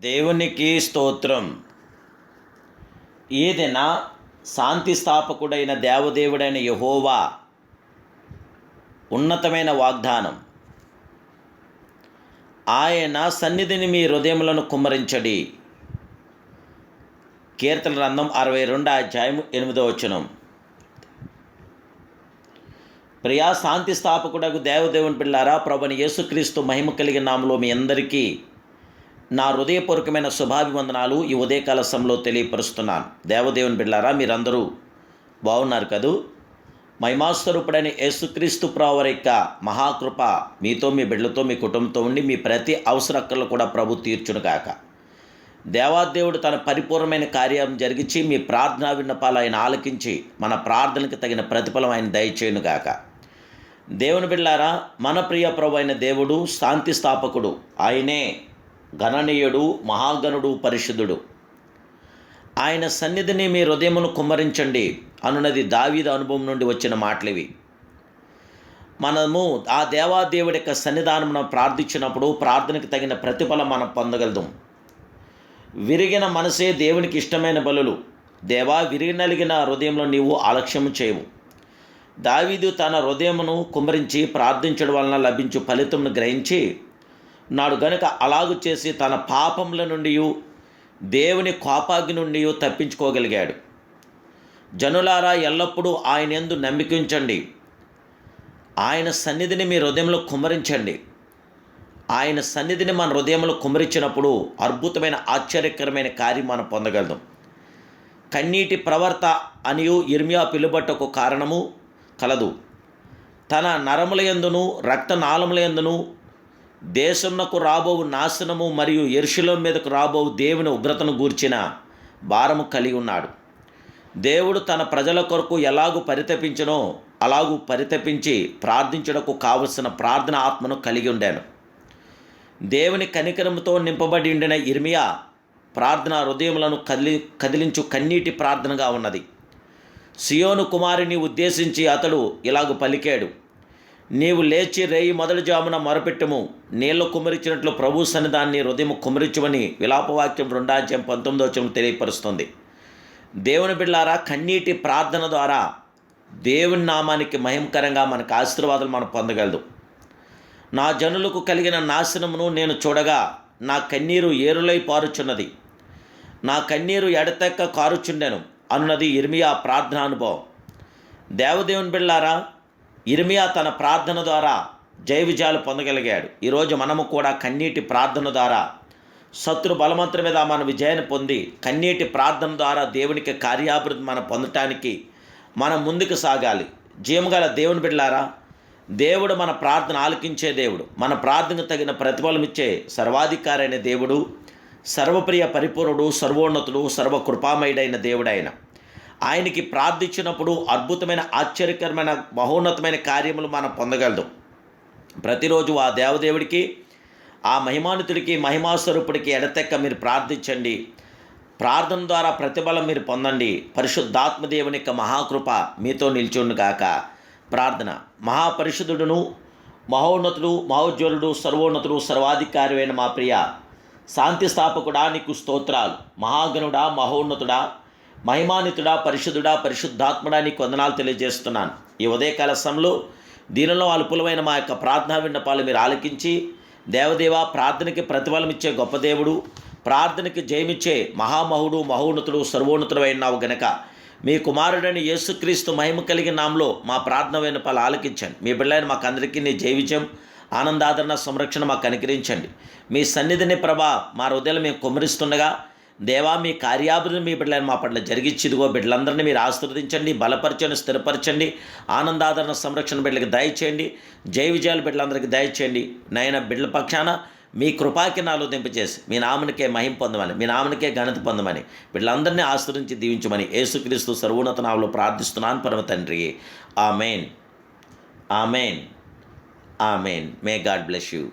దేవునికి స్తోత్రం. ఏదైనా శాంతి స్థాపకుడైన దేవదేవుడైన యెహోవా ఉన్నతమైన వాగ్దానం. ఆయన సన్నిధిని మీ హృదయములను కుమ్మరించడి. కీర్తన గ్రంథం 62:8. ప్రియా శాంతి స్థాపకుడకు దేవదేవుని పిల్లారా, ప్రభుని యేసుక్రీస్తు మహిమ కలిగిన నామములో మీ అందరికీ నా హృదయపూర్వకమైన శుభాభివందనాలు ఈ ఉదయకాల సమయంలో తెలియపరుస్తున్నాను. దేవదేవుని బిడ్డలారా, మీరందరూ బాగున్నారు కదూ? మహిమాస్వరూపుడైన యేసుక్రీస్తు ప్రభువారి యొక్క మహాకృప మీతో, మీ బిడ్డలతో, మీ కుటుంబంతో ఉండి మీ ప్రతి అవసరక్కర్లు కూడా ప్రభు తీర్చును గాక. దేవాదేవుడు తన పరిపూర్ణమైన కార్యం జరిగించి మీ ప్రార్థనా విన్నపాలు ఆయన ఆలకించి మన ప్రార్థనకు తగిన ప్రతిఫలం ఆయన దయచేయును గాక. దేవుని బిడ్డలారా, మన ప్రియ ప్రభు అయిన దేవుడు శాంతి స్థాపకుడు. ఆయనే గణనీయుడు, మహాగణుడు, పరిశుద్ధుడు. ఆయన సన్నిధిని మీ హృదయమును కుమ్మరించండి అనున్నది దావీదు అనుభవం నుండి వచ్చిన మాటలివి. మనము ఆ దేవాదేవుడి యొక్క సన్నిధానం ప్రార్థించినప్పుడు ప్రార్థనకు తగిన ప్రతిఫలం మనం పొందగలదు. విరిగిన మనసే దేవునికి ఇష్టమైన బలులు. దేవా, విరిగి నలిగిన హృదయంలో నీవు అలక్ష్యము చేయవు. దావీదు తన హృదయమును కుమ్మరించి ప్రార్థించడం వలన లభించు ఫలితమును గ్రహించి నాడు గనుక అలాగు చేసి తన పాపముల నుండి, దేవుని కోపాగ్ని నుండి తప్పించుకోగలిగాడు. జనులారా, ఎల్లప్పుడూ ఆయన యందు నమ్మిక ఉంచండి. ఆయన సన్నిధిని మీ హృదయంలో కుమ్మరించండి. ఆయన సన్నిధిని మన హృదయంలో కుమ్మరించినప్పుడు అద్భుతమైన ఆశ్చర్యకరమైన కార్యం మనం పొందగలం. కన్నీటి ప్రవర్త అనియు ఇర్మియా పిలుబట్టకు కారణము కలదు. తన నరముల యందును రక్తనాళముల యందును దేశమునకు రాబోవు నాశనము మరియు యెరూషలేము మీదకు రాబోవు దేవుని ఉగ్రతను గూర్చిన భారము కలిగి ఉన్నాడు. దేవుడు తన ప్రజల కొరకు ఎలాగూ పరితపించనో అలాగూ పరితపించి ప్రార్థించడకు కావలసిన ప్రార్థన ఆత్మను కలిగి ఉండాను. దేవుని కనికరముతో నింపబడి ఉండిన ఇర్మియా ప్రార్థన హృదయములను కదిలించు కన్నీటి ప్రార్థనగా ఉన్నది. సియోను కుమారుని ఉద్దేశించి అతడు ఇలాగు పలికాడు: నీవు లేచి రేయి మొదటి జామున మొరపెట్టుము, నీళ్లు కుమ్మరించినట్లు ప్రభు సన్నిధాన్ని హృదయం కుమ్మరించమని విలాపవాక్యం 2:19 తెలియపరుస్తుంది. దేవుని బిడ్డలారా, కన్నీటి ప్రార్థన ద్వారా దేవుని నామానికి మహిమకరంగా మనకు ఆశీర్వాదాలు మనం పొందగలదు. నా జనులకు కలిగిన నాశనమును నేను చూడగా నా కన్నీరు ఏరులై పారుచున్నది, నా కన్నీరు ఎడతెక్క కారుచుండెను అన్నది ఇర్మియా ప్రార్థనా అనుభవం. దేవదేవుని బిడ్డలారా, ఇర్మియా తన ప్రార్థన ద్వారా జయ విజయాలు పొందగలిగాడు. ఈరోజు మనము కూడా కన్నీటి ప్రార్థన ద్వారా శత్రు బలమంత్రం మీద మన విజయాన్ని పొంది కన్నీటి ప్రార్థన ద్వారా దేవునికి కార్యాభివృద్ధి మనం పొందటానికి మనం ముందుకు సాగాలి. జీవగల దేవుని బిడ్డలారా, దేవుడు మన ప్రార్థన ఆలకించే దేవుడు, మన ప్రార్థనకు తగిన ప్రతిఫలం ఇచ్చే సర్వాధికారి అయిన దేవుడు, సర్వప్రియ పరిపూర్ణుడు, సర్వోన్నతుడు, సర్వకృపామయుడైన దేవుడైన ఆయనకి ప్రార్థించినప్పుడు అద్భుతమైన ఆశ్చర్యకరమైన మహోన్నతమైన కార్యములు మనం పొందగలదు. ప్రతిరోజు ఆ దేవదేవుడికి, ఆ మహిమానుతుడికి, మహిమాస్వరూపుడికి ఎడతెక్క మీరు ప్రార్థించండి. ప్రార్థన ద్వారా ప్రతిఫలం మీరు పొందండి. పరిశుద్ధాత్మదేవుని యొక్క మహాకృప మీతో నిల్చుండు గాక. ప్రార్థన. మహాపరిశుద్ధుడును, మహోన్నతుడు, మహోజ్వలుడు, సర్వోన్నతుడు, సర్వాధికారి అయిన మా ప్రియ శాంతి స్థాపకుడా, నీకు స్తోత్రాలు. మహాగణుడా, మహోన్నతుడా, మహిమానితుడా, పరిశుద్ధుడా, పరిశుద్ధాత్మడా, నీకు వందనాలు తెలియజేస్తున్నాను. ఈ ఉదయకాల సమయంలో దీనిలో అల్పులమైన మా యొక్క ప్రార్థనా విన్నపాలు మీరు ఆలకించి, దేవదేవా, ప్రార్థనకి ప్రతిఫలం ఇచ్చే గొప్ప దేవుడు, ప్రార్థనకి జయమిచ్చే మహామహుడు, మహోన్నతుడు, సర్వోన్నతుడు అయినావు గనక మీ కుమారుడైన యేసుక్రీస్తు మహిమ కలిగిన నామములో మా ప్రార్థన విన్నపాలు ఆలకించండి. మీ బిడ్డలైన మాకు అందరికీ నీ జయ విజయం, ఆనందాదరణ, సంరక్షణ మాకు అనుగ్రహించండి. మీ సన్నిధిని ప్రభా మా హృదయాలు మేము కుమ్మరిస్తుండగా దేవా, మీ కార్యాభివృద్ధి మీ బిడ్డలైన మా పట్ల జరిగిచ్చిదిగో. బిడ్డలందరినీ మీరు ఆశీర్వదించండి, బలపరచండి, స్థిరపరచండి. ఆనందాదరణ, సంరక్షణ బిడ్డలకు దయచేయండి. జయ విజయాలు బిడ్డలందరికీ దయచేయండి. నాయన, బిడ్డల పక్షాన మీ కృపాకి నాలో దింపచేసి మీ నామనికే మహిమ పొందమని, మీ నామనికే ఘనత పొందమని, వీళ్ళందరినీ ఆశ్రయించి దీవించమని యేసుక్రీస్తు సర్వోన్నత నామములో ప్రార్థిస్తున్నాను పరమ తండ్రి. Amen, amen, amen. May God bless you.